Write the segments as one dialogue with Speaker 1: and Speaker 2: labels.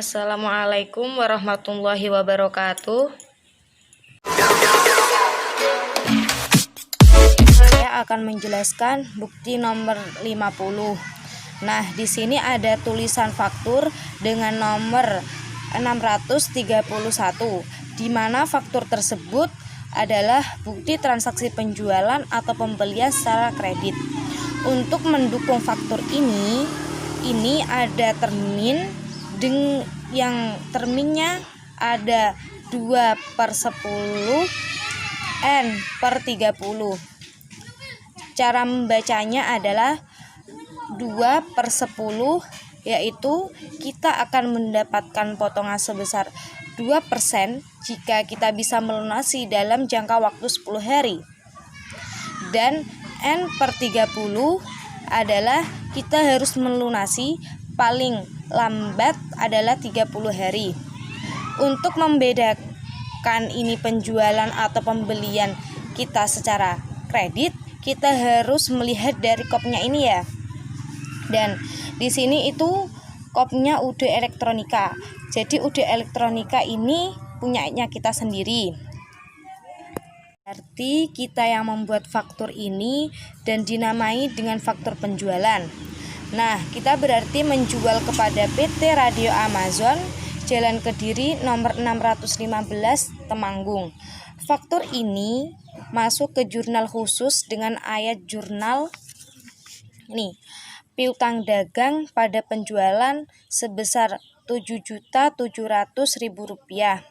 Speaker 1: Assalamualaikum warahmatullahi wabarakatuh. Saya akan menjelaskan bukti nomor 50. Nah, di sini ada tulisan faktur dengan nomor 631, di mana faktur tersebut adalah bukti transaksi penjualan atau pembelian secara kredit. Untuk mendukung faktur ini ada termin yang terminnya ada 2/10 N/30. Cara membacanya adalah 2/10, yaitu kita akan mendapatkan potongan sebesar 2% jika kita bisa melunasi dalam jangka waktu 10 hari. Dan N/30 adalah kita harus melunasi paling lambat adalah 30 hari. Untuk membedakan ini penjualan atau pembelian kita secara kredit, kita harus melihat dari kopnya ini ya. Dan di sini itu kopnya UD Elektronika. Jadi UD Elektronika ini punyanya kita sendiri. Berarti kita yang membuat faktur ini dan dinamai dengan faktur penjualan. Nah, kita berarti menjual kepada PT Radio Amazon, Jalan Kediri nomor 615 Temanggung. Faktur ini masuk ke jurnal khusus dengan ayat jurnal nih, piutang dagang pada penjualan sebesar Rp7.700.000.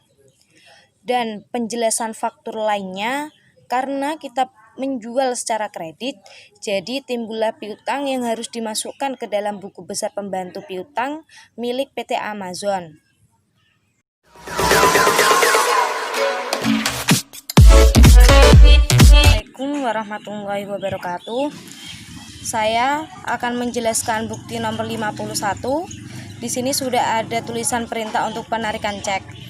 Speaker 1: Dan penjelasan faktur lainnya, karena kita menjual secara kredit, jadi timbullah piutang yang harus dimasukkan ke dalam buku besar pembantu piutang milik PT Amazon. Assalamualaikum warahmatullahi wabarakatuh. Saya akan menjelaskan bukti nomor 51. Di sini sudah ada tulisan perintah untuk penarikan cek.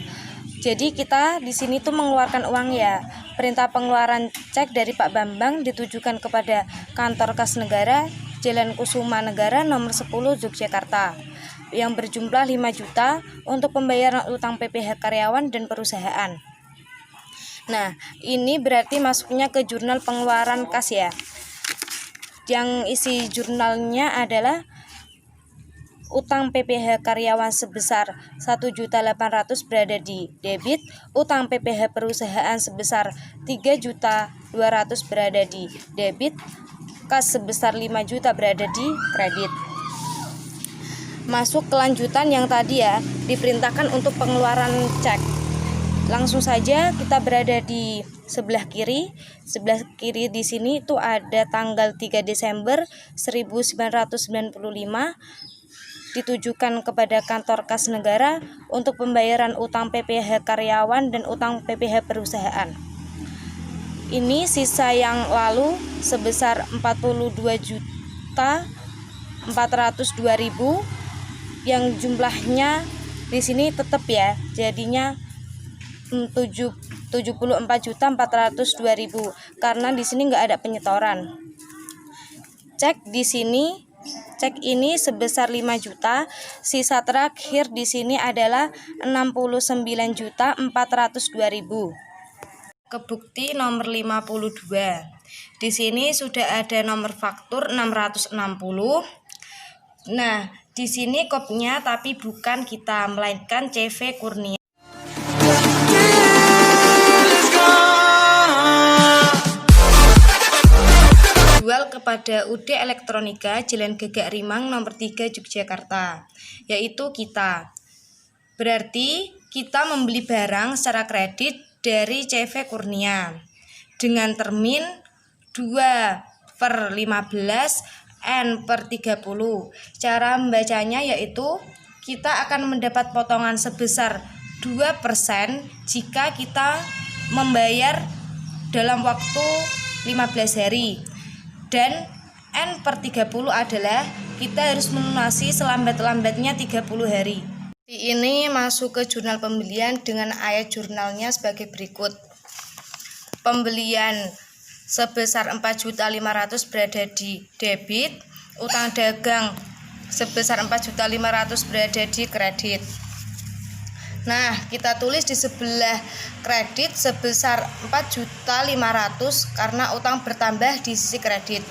Speaker 1: Jadi kita di sini tuh mengeluarkan uang ya. Perintah pengeluaran cek dari Pak Bambang ditujukan kepada Kantor Kas Negara, Jalan Kusuma Negara nomor 10 Yogyakarta, yang berjumlah 5 juta untuk pembayaran utang PPh karyawan dan perusahaan. Nah, ini berarti masuknya ke jurnal pengeluaran kas ya. Yang isi jurnalnya adalah utang PPh karyawan sebesar 1.800.000 berada di debit, utang PPh perusahaan sebesar 3.200.000 berada di debit, kas sebesar 5 juta berada di kredit. Masuk kelanjutan yang tadi ya, diperintahkan untuk pengeluaran cek. Langsung saja kita berada di sebelah kiri. Sebelah kiri di sini itu ada tanggal 3 Desember 1995 ditujukan kepada Kantor Kas Negara untuk pembayaran utang PPh karyawan dan utang PPh perusahaan. Ini sisa yang lalu sebesar 42.402.000 yang jumlahnya di sini tetap ya, jadinya 74.402.000 karena di sini nggak ada penyetoran. Cek ini sebesar 5 juta, sisa terakhir di sini adalah 69.402.000. Ke bukti nomor 52. Di sini sudah ada nomor faktur 660. Nah, di sini kopnya tapi bukan kita, melainkan CV Kurnia. Jual kepada UD Elektronika Jalan Gagak Rimang nomor 3 Yogyakarta, yaitu kita. Berarti kita membeli barang secara kredit dari CV Kurnia dengan termin 2/15 N/30. Cara membacanya yaitu kita akan mendapat potongan sebesar 2% jika kita membayar dalam waktu 15 hari. Dan N/30 adalah kita harus melunasi selambat-lambatnya 30 hari. Ini masuk ke jurnal pembelian dengan ayat jurnalnya sebagai berikut. Pembelian sebesar 4.500.000 berada di debit, utang dagang sebesar 4.500.000 berada di kredit. Nah, kita tulis di sebelah kredit sebesar 4.500.000 karena utang bertambah di sisi kredit.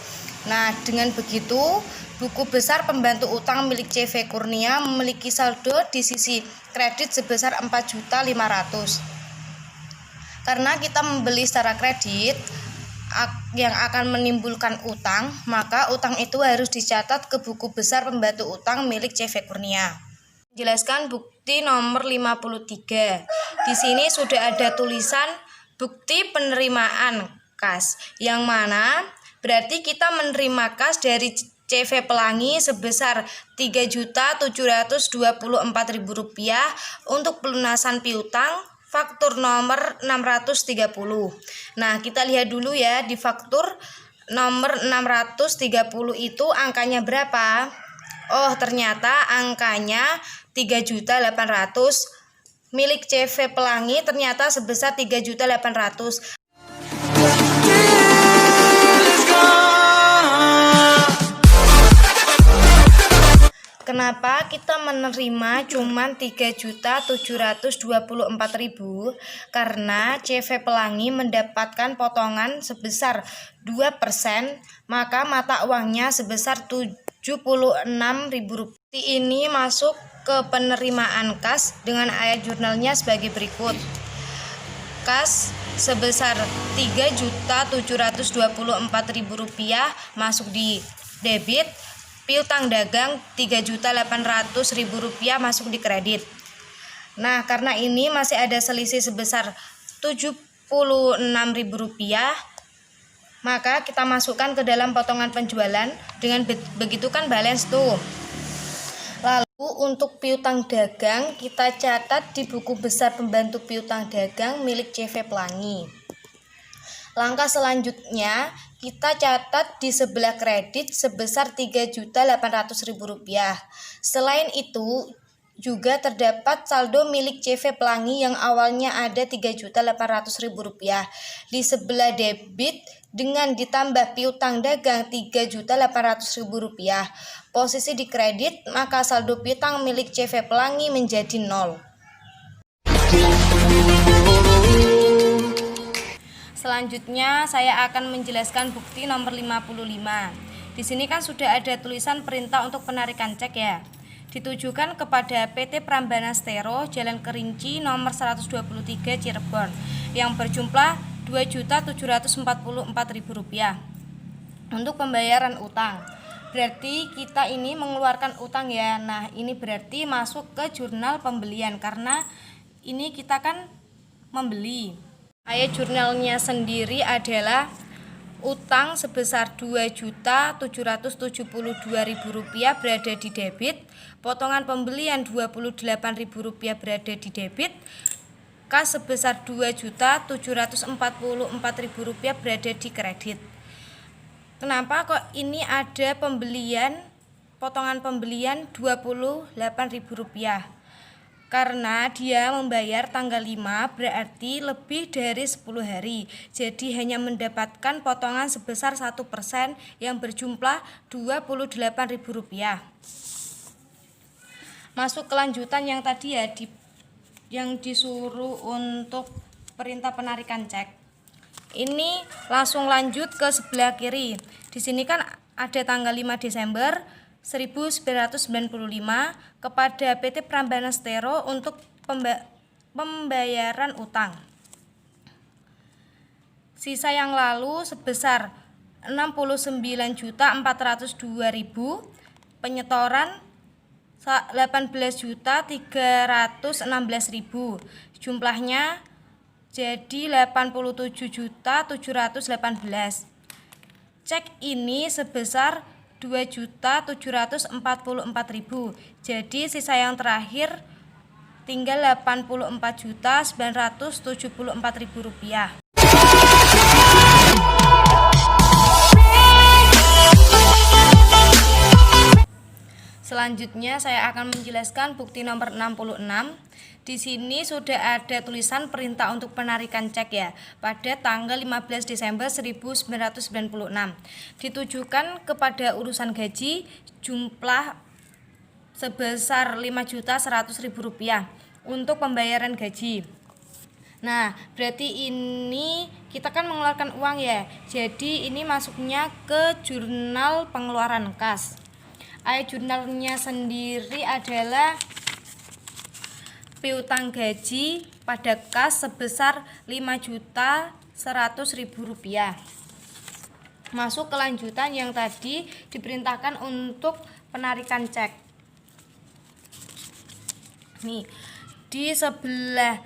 Speaker 1: Nah, dengan begitu, buku besar pembantu utang milik CV Kurnia memiliki saldo di sisi kredit sebesar 4.500.000. Karena kita membeli secara kredit yang akan menimbulkan utang, maka utang itu harus dicatat ke buku besar pembantu utang milik CV Kurnia. Jelaskan bukti nomor 53. Di sini sudah ada tulisan bukti penerimaan kas, yang mana berarti kita menerima kas dari CV Pelangi sebesar Rp3.724.000 untuk pelunasan piutang faktur nomor 630. Nah, kita lihat dulu ya di faktur nomor 630 itu angkanya berapa? Oh, ternyata angkanya 3.800.000. Milik CV Pelangi ternyata sebesar 3.800.000. Kenapa kita menerima cuma 3.724.000? Karena CV Pelangi mendapatkan potongan sebesar 2%, maka mata uangnya sebesar Rp76.000. Ini masuk ke penerimaan kas dengan ayat jurnalnya sebagai berikut. Kas sebesar Rp3.724.000 masuk di debit, piutang dagang Rp3.800.000 masuk di kredit. Nah, karena ini masih ada selisih sebesar Rp76.000, maka kita masukkan ke dalam potongan penjualan. Dengan begitu kan balance tuh. Lalu untuk piutang dagang kita catat di buku besar pembantu piutang dagang milik CV Pelangi. Langkah selanjutnya kita catat di sebelah kredit sebesar Rp3.800.000. Selain itu juga terdapat saldo milik CV Pelangi yang awalnya ada Rp3.800.000. Di sebelah debit dengan ditambah piutang dagang Rp3.800.000. Posisi di kredit, maka saldo piutang milik CV Pelangi menjadi 0. Selanjutnya saya akan menjelaskan bukti nomor 55. Di sini kan sudah ada tulisan perintah untuk penarikan cek ya. Ditujukan kepada PT Prambana Stero, Jalan Kerinci nomor 123 Cirebon yang berjumlah Rp2.744.000 untuk pembayaran utang. Berarti kita ini mengeluarkan utang ya. Nah, ini berarti masuk ke jurnal pembelian karena ini kita kan membeli. Ayat jurnalnya sendiri adalah utang sebesar Rp2.772.000 berada di debit, potongan pembelian Rp28.000 berada di debit, kas sebesar Rp2.744.000 berada di kredit. Kenapa kok ini ada potongan pembelian Rp28.000? Karena dia membayar tanggal 5 berarti lebih dari 10 hari. Jadi hanya mendapatkan potongan sebesar 1% yang berjumlah Rp28.000. Masuk kelanjutan yang tadi ya, yang disuruh untuk perintah penarikan cek. Ini langsung lanjut ke sebelah kiri. Di sini kan ada tanggal 5 Desember 1995 kepada PT Prambana Stero untuk pembayaran utang. Sisa yang lalu sebesar Rp69.402.000, penyetoran Rp18.316.000. Jumlahnya jadi Rp87.718. Cek ini sebesar Rp2.744.000. Jadi sisa yang terakhir tinggal Rp84.974.000. Selanjutnya saya akan menjelaskan bukti nomor 66. Di sini sudah ada tulisan perintah untuk penarikan cek ya pada tanggal 15 Desember 1996. Ditujukan kepada urusan gaji jumlah sebesar Rp5.100.000 untuk pembayaran gaji. Nah, berarti ini kita kan mengeluarkan uang ya. Jadi ini masuknya ke jurnal pengeluaran kas. Jurnalnya sendiri adalah piutang gaji pada kas sebesar Rp5.100.000. Masuk ke lanjutan yang tadi diperintahkan untuk penarikan cek. Nih, di sebelah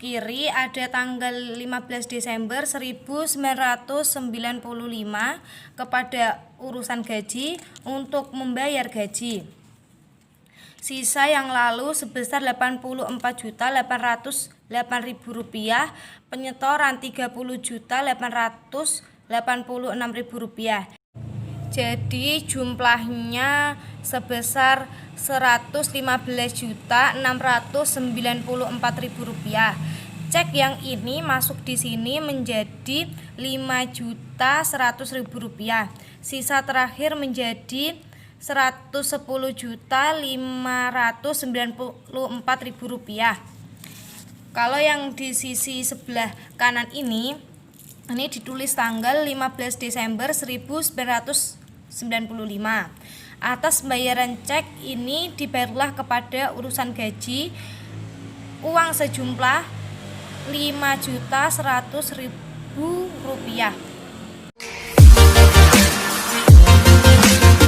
Speaker 1: kiri ada tanggal 15 Desember 1995 kepada urusan gaji untuk membayar gaji. Sisa yang lalu sebesar Rp84.808.000, penyetoran Rp30.886.000. Jadi jumlahnya sebesar Rp115.694.000. Cek yang ini masuk di sini menjadi Rp5.100.000. Sisa terakhir menjadi Rp110.594.000. Kalau yang di sisi sebelah kanan ini ditulis tanggal 15 Desember 1995. Atas pembayaran cek ini dibayarlah kepada urusan gaji uang sejumlah Rp5.100.000.